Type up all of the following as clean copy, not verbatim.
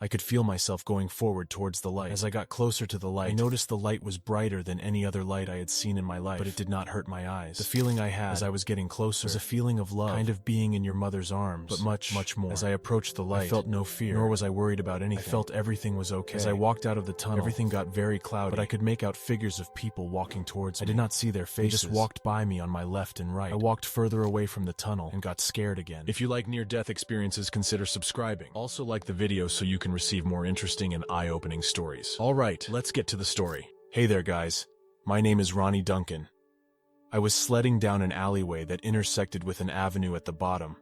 I could feel myself going forward towards the light. As I got closer to the light, I noticed the light was brighter than any other light I had seen in my life, but it did not hurt my eyes. The feeling I had as I was getting closer was a feeling of love, kind of being in your mother's arms, but much more. As I approached the light, I felt no fear, nor was I worried about anything. I felt everything was okay. As I walked out of the tunnel, everything got very cloudy, but I could make out figures of people walking towards me. I did not see their faces. They just walked by me on my left and right. I walked further away from the tunnel and got scared again. If you like near-death experiences, consider subscribing. Also like the video so you can receive more interesting and eye-opening stories. Alright, let's get to the story. Hey there guys, my name is Ronnie Duncan. I was sledding down an alleyway that intersected with an avenue at the bottom.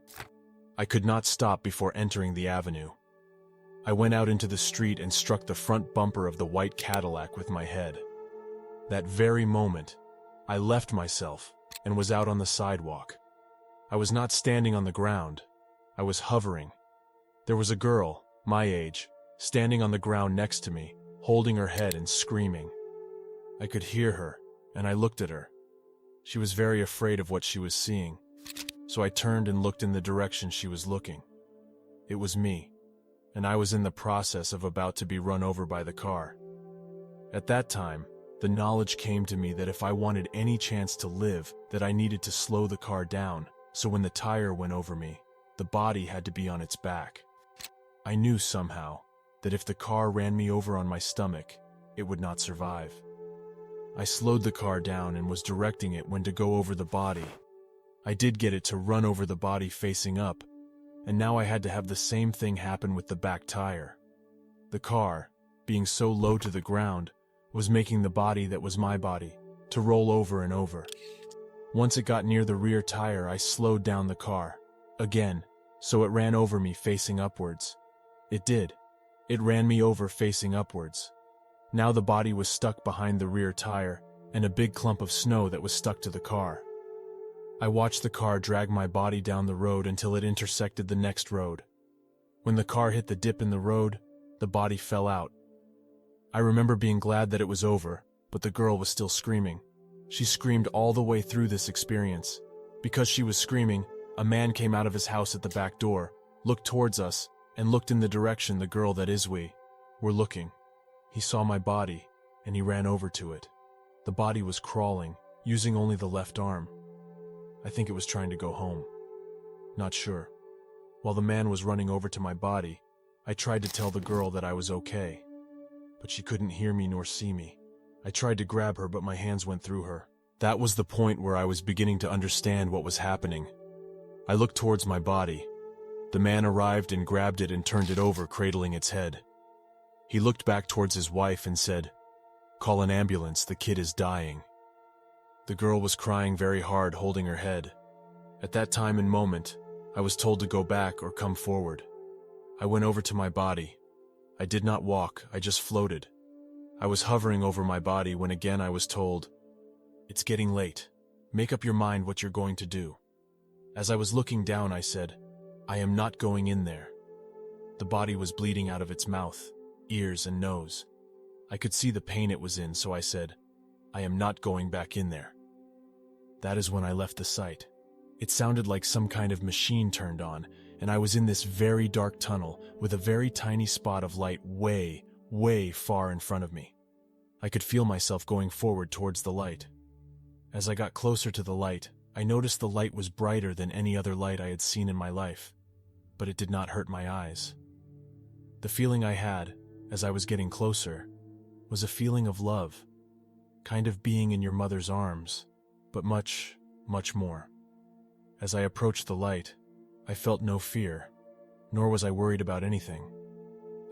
I could not stop before entering the avenue. I went out into the street and struck the front bumper of the white Cadillac with my head. That very moment, I left myself and was out on the sidewalk. I was not standing on the ground. I was hovering. There was a girl, my age, standing on the ground next to me, holding her head and screaming. I could hear her, and I looked at her. She was very afraid of what she was seeing, so I turned and looked in the direction she was looking. It was me, and I was in the process of about to be run over by the car. At that time, the knowledge came to me that if I wanted any chance to live, that I needed to slow the car down, so when the tire went over me, the body had to be on its back. I knew somehow that if the car ran me over on my stomach, it would not survive. I slowed the car down and was directing it when to go over the body. I did get it to run over the body facing up, and now I had to have the same thing happen with the back tire. The car, being so low to the ground, was making the body that was my body to roll over and over. Once it got near the rear tire, I slowed down the car, again, so it ran over me facing upwards. It did. It ran me over facing upwards. Now the body was stuck behind the rear tire and a big clump of snow that was stuck to the car. I watched the car drag my body down the road until it intersected the next road. When the car hit the dip in the road, the body fell out. I remember being glad that it was over, but the girl was still screaming. She screamed all the way through this experience. Because she was screaming, a man came out of his house at the back door, looked towards us, and looked in the direction the girl, that is we, were looking. He saw my body, and he ran over to it. The body was crawling, using only the left arm. I think it was trying to go home. Not sure. While the man was running over to my body, I tried to tell the girl that I was okay. But she couldn't hear me nor see me. I tried to grab her, but my hands went through her. That was the point where I was beginning to understand what was happening. I looked towards my body. The man arrived and grabbed it and turned it over, cradling its head. He looked back towards his wife and said, "Call an ambulance, the kid is dying." The girl was crying very hard, holding her head. At that time and moment, I was told to go back or come forward. I went over to my body. I did not walk, I just floated. I was hovering over my body when again I was told, "It's getting late. Make up your mind what you're going to do." As I was looking down, I said, "I am not going in there." The body was bleeding out of its mouth, ears, and nose. I could see the pain it was in, so I said, "I am not going back in there." That is when I left the site. It sounded like some kind of machine turned on, and I was in this very dark tunnel with a very tiny spot of light way, way far in front of me. I could feel myself going forward towards the light. As I got closer to the light, I noticed the light was brighter than any other light I had seen in my life, but it did not hurt my eyes. The feeling I had, as I was getting closer, was a feeling of love, kind of being in your mother's arms, but much more. As I approached the light, I felt no fear, nor was I worried about anything.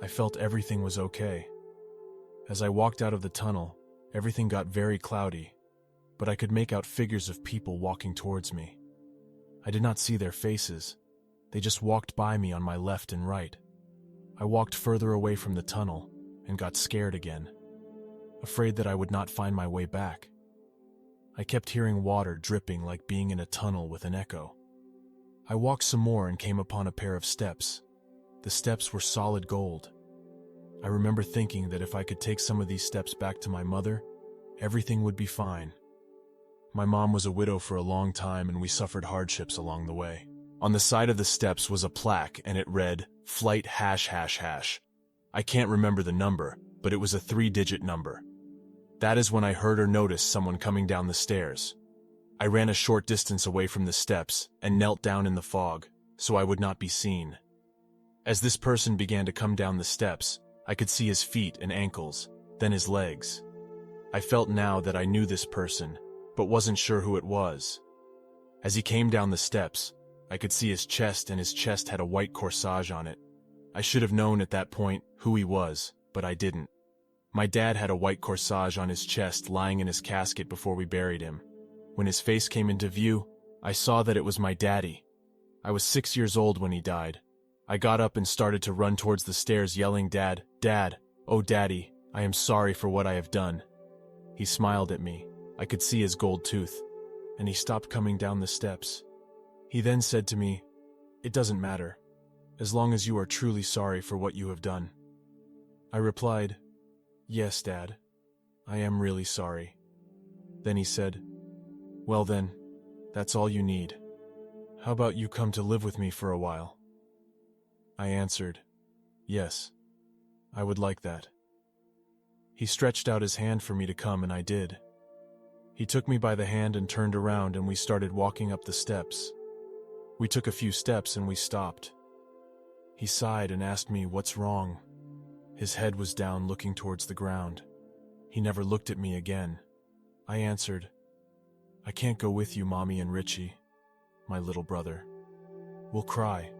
I felt everything was okay. As I walked out of the tunnel, everything got very cloudy, but I could make out figures of people walking towards me. I did not see their faces. They just walked by me on my left and right. I walked further away from the tunnel and got scared again, afraid that I would not find my way back. I kept hearing water dripping like being in a tunnel with an echo. I walked some more and came upon a pair of steps. The steps were solid gold. I remember thinking that if I could take some of these steps back to my mother, everything would be fine. My mom was a widow for a long time and we suffered hardships along the way. On the side of the steps was a plaque and it read, "Flight ###." I can't remember the number, but it was a 3-digit number. That is when I heard or noticed someone coming down the stairs. I ran a short distance away from the steps and knelt down in the fog, so I would not be seen. As this person began to come down the steps, I could see his feet and ankles, then his legs. I felt now that I knew this person, but wasn't sure who it was. As he came down the steps, I could see his chest, and his chest had a white corsage on it. I should have known at that point who he was, but I didn't. My dad had a white corsage on his chest lying in his casket before we buried him. When his face came into view, I saw that it was my daddy. I was 6 years old when he died. I got up and started to run towards the stairs yelling, "Dad, Dad, oh Daddy, I am sorry for what I have done." He smiled at me. I could see his gold tooth, and he stopped coming down the steps. He then said to me, "It doesn't matter, as long as you are truly sorry for what you have done." I replied, "Yes, Dad, I am really sorry." Then he said, "Well then, that's all you need. How about you come to live with me for a while?" I answered, "Yes, I would like that." He stretched out his hand for me to come, and I did. He took me by the hand and turned around, and we started walking up the steps. We took a few steps and we stopped. He sighed and asked me, "What's wrong?" His head was down, looking towards the ground. He never looked at me again. I answered, "I can't go with you, Mommy and Richie, my little brother. We'll cry."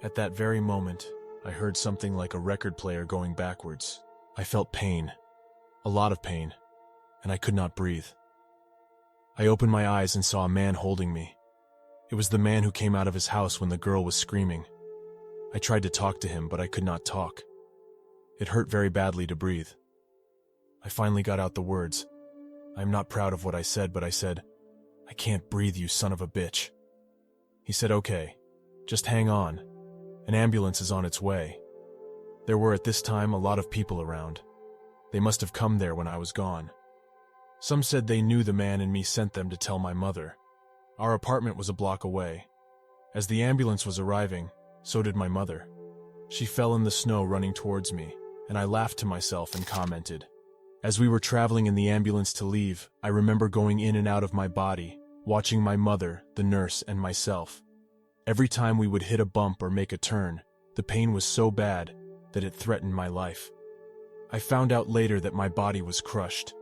At that very moment, I heard something like a record player going backwards. I felt pain, a lot of pain, and I could not breathe. I opened my eyes and saw a man holding me. It was the man who came out of his house when the girl was screaming. I tried to talk to him, but I could not talk. It hurt very badly to breathe. I finally got out the words. I am not proud of what I said, but I said, "I can't breathe, you son of a bitch." He said, "Okay, just hang on. An ambulance is on its way." There were at this time a lot of people around. They must have come there when I was gone. Some said they knew the man, and me sent them to tell my mother. Our apartment was a block away. As the ambulance was arriving, so did my mother. She fell in the snow running towards me, and I laughed to myself and commented. As we were traveling in the ambulance to leave, I remember going in and out of my body, watching my mother, the nurse, and myself. Every time we would hit a bump or make a turn, the pain was so bad that it threatened my life. I found out later that my body was crushed.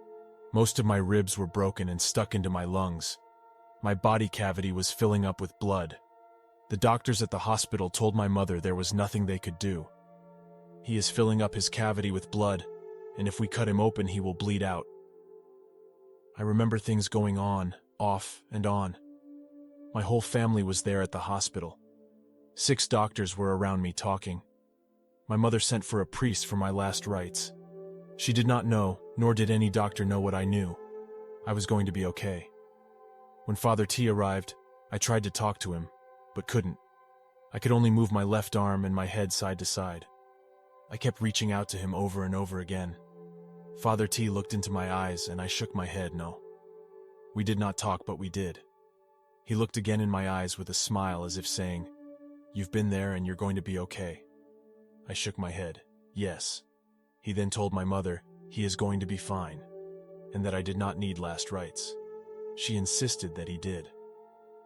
Most of my ribs were broken and stuck into my lungs. My body cavity was filling up with blood. The doctors at the hospital told my mother there was nothing they could do. "He is filling up his cavity with blood, and if we cut him open, he will bleed out." I remember things going on, off, and on. My whole family was there at the hospital. 6 doctors were around me talking. My mother sent for a priest for my last rites. She did not know, nor did any doctor know what I knew. I was going to be okay. When Father T arrived, I tried to talk to him, but couldn't. I could only move my left arm and my head side to side. I kept reaching out to him over and over again. Father T looked into my eyes, and I shook my head no. We did not talk, but we did. He looked again in my eyes with a smile, as if saying, "You've been there and you're going to be okay." I shook my head, yes. He then told my mother he is going to be fine, and that I did not need last rites. She insisted that he did.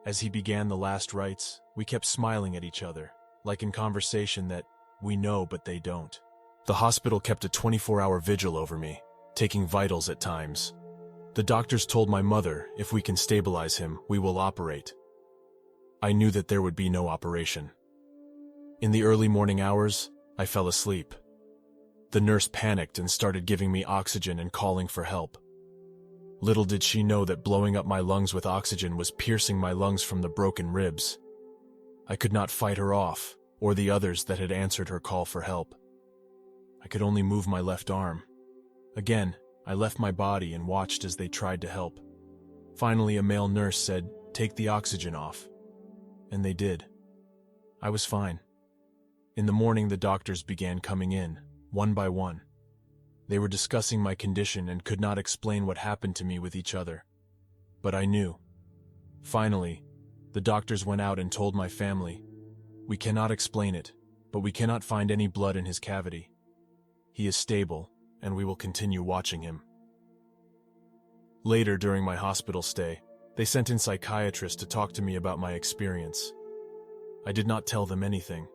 As he began the last rites, we kept smiling at each other, like in conversation that we know but they don't. The hospital kept a 24-hour vigil over me, taking vitals at times. The doctors told my mother, if we can stabilize him, we will operate. I knew that there would be no operation. In the early morning hours, I fell asleep. The nurse panicked and started giving me oxygen and calling for help. Little did she know that blowing up my lungs with oxygen was piercing my lungs from the broken ribs. I could not fight her off, or the others that had answered her call for help. I could only move my left arm. Again, I left my body and watched as they tried to help. Finally, a male nurse said, "Take the oxygen off." And they did. I was fine. In the morning, the doctors began coming in, one by one. They were discussing my condition and could not explain what happened to me with each other. But I knew. Finally, the doctors went out and told my family, "We cannot explain it, but we cannot find any blood in his cavity. He is stable, and we will continue watching him. Later, during my hospital stay, they sent in psychiatrists to talk to me about my experience. I did not tell them anything,